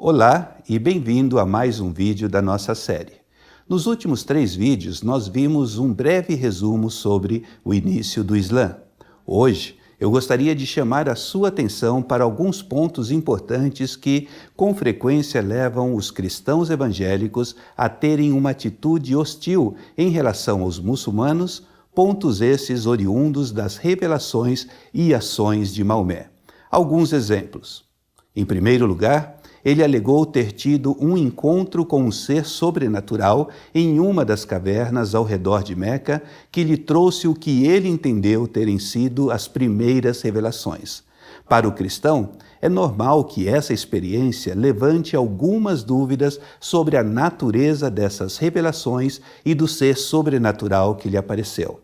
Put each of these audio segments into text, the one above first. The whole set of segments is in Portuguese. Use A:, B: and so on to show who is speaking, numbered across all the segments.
A: Olá e bem-vindo a mais um vídeo da nossa série. Nos últimos 3 vídeos, nós vimos um breve resumo sobre o início do Islã. Hoje, eu gostaria de chamar a sua atenção para alguns pontos importantes que, com frequência, levam os cristãos evangélicos a terem uma atitude hostil em relação aos muçulmanos, pontos esses oriundos das revelações e ações de Maomé. Alguns exemplos. Em primeiro lugar, ele alegou ter tido um encontro com um ser sobrenatural em uma das cavernas ao redor de Meca, que lhe trouxe o que ele entendeu terem sido as primeiras revelações. Para o cristão, é normal que essa experiência levante algumas dúvidas sobre a natureza dessas revelações e do ser sobrenatural que lhe apareceu.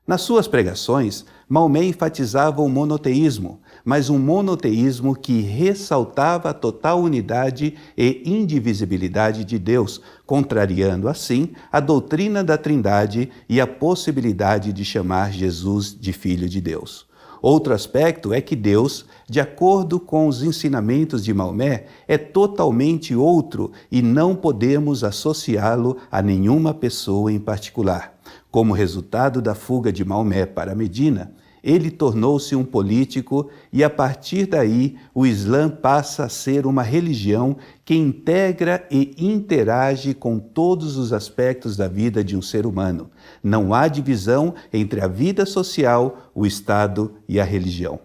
A: Nas suas pregações, Maomé enfatizava o monoteísmo, mas um monoteísmo que ressaltava a total unidade e indivisibilidade de Deus, contrariando, assim, a doutrina da Trindade e a possibilidade de chamar Jesus de Filho de Deus. Outro aspecto é que Deus, de acordo com os ensinamentos de Maomé, é totalmente outro e não podemos associá-lo a nenhuma pessoa em particular. Como resultado da fuga de Maomé para Medina, ele tornou-se um político e, a partir daí, o Islã passa a ser uma religião que integra e interage com todos os aspectos da vida de um ser humano. Não há divisão entre a vida social, o Estado e a religião.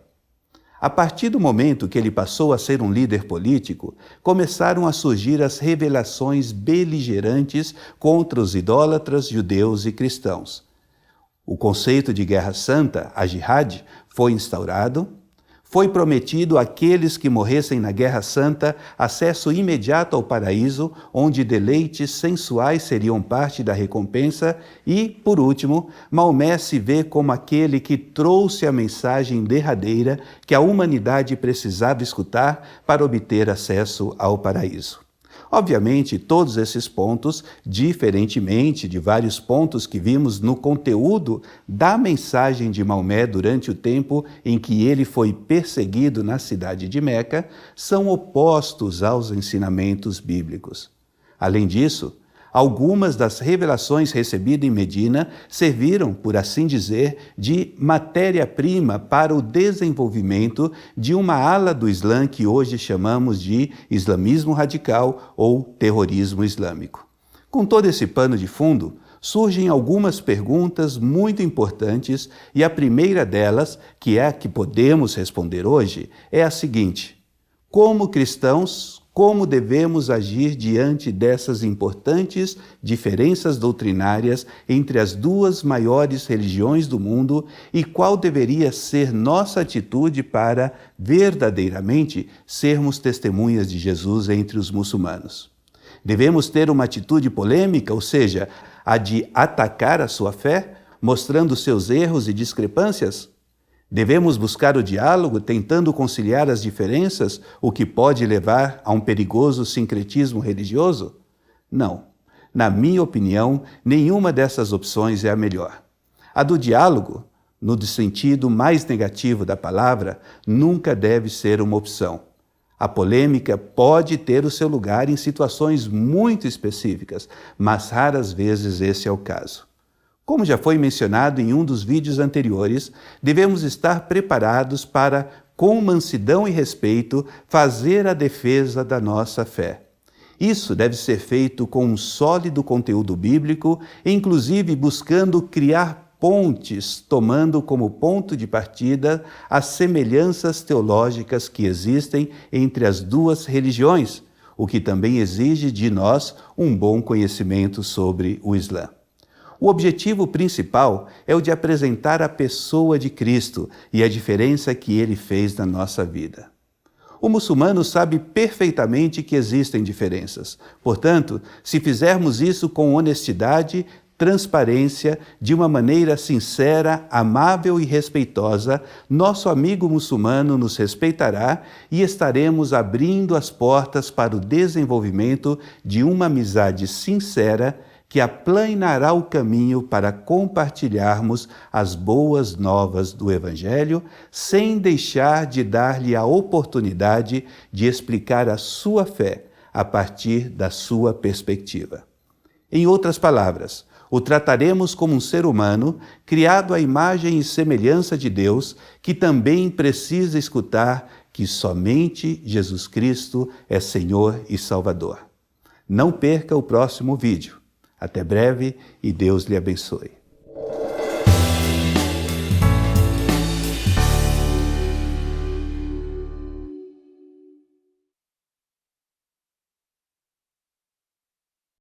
A: A partir do momento que ele passou a ser um líder político, começaram a surgir as revelações beligerantes contra os idólatras judeus e cristãos. O conceito de guerra santa, a jihad, foi instaurado. Foi prometido àqueles que morressem na guerra santa acesso imediato ao paraíso, onde deleites sensuais seriam parte da recompensa. E, por último, Maomé se vê como aquele que trouxe a mensagem derradeira que a humanidade precisava escutar para obter acesso ao paraíso. Obviamente, todos esses pontos, diferentemente de vários pontos que vimos no conteúdo da mensagem de Maomé durante o tempo em que ele foi perseguido na cidade de Meca, são opostos aos ensinamentos bíblicos. Além disso, algumas das revelações recebidas em Medina serviram, por assim dizer, de matéria-prima para o desenvolvimento de uma ala do Islã que hoje chamamos de islamismo radical ou terrorismo islâmico. Com todo esse pano de fundo, surgem algumas perguntas muito importantes e a primeira delas, que é a que podemos responder hoje, é a seguinte: como cristãos, como devemos agir diante dessas importantes diferenças doutrinárias entre as duas maiores religiões do mundo e qual deveria ser nossa atitude para, verdadeiramente, sermos testemunhas de Jesus entre os muçulmanos? Devemos ter uma atitude polêmica, ou seja, a de atacar a sua fé, mostrando seus erros e discrepâncias? Devemos buscar o diálogo, tentando conciliar as diferenças, o que pode levar a um perigoso sincretismo religioso? Não. Na minha opinião, nenhuma dessas opções é a melhor. A do diálogo, no sentido mais negativo da palavra, nunca deve ser uma opção. A polêmica pode ter o seu lugar em situações muito específicas, mas raras vezes esse é o caso. Como já foi mencionado em um dos vídeos anteriores, devemos estar preparados para, com mansidão e respeito, fazer a defesa da nossa fé. Isso deve ser feito com um sólido conteúdo bíblico, inclusive buscando criar pontes, tomando como ponto de partida as semelhanças teológicas que existem entre as duas religiões, o que também exige de nós um bom conhecimento sobre o Islã. O objetivo principal é o de apresentar a pessoa de Cristo e a diferença que ele fez na nossa vida. O muçulmano sabe perfeitamente que existem diferenças. Portanto, se fizermos isso com honestidade, transparência, de uma maneira sincera, amável e respeitosa, nosso amigo muçulmano nos respeitará e estaremos abrindo as portas para o desenvolvimento de uma amizade sincera que aplanará o caminho para compartilharmos as boas novas do Evangelho, sem deixar de dar-lhe a oportunidade de explicar a sua fé a partir da sua perspectiva. Em outras palavras, o trataremos como um ser humano criado à imagem e semelhança de Deus, que também precisa escutar que somente Jesus Cristo é Senhor e Salvador. Não perca o próximo vídeo. Até breve e Deus lhe abençoe.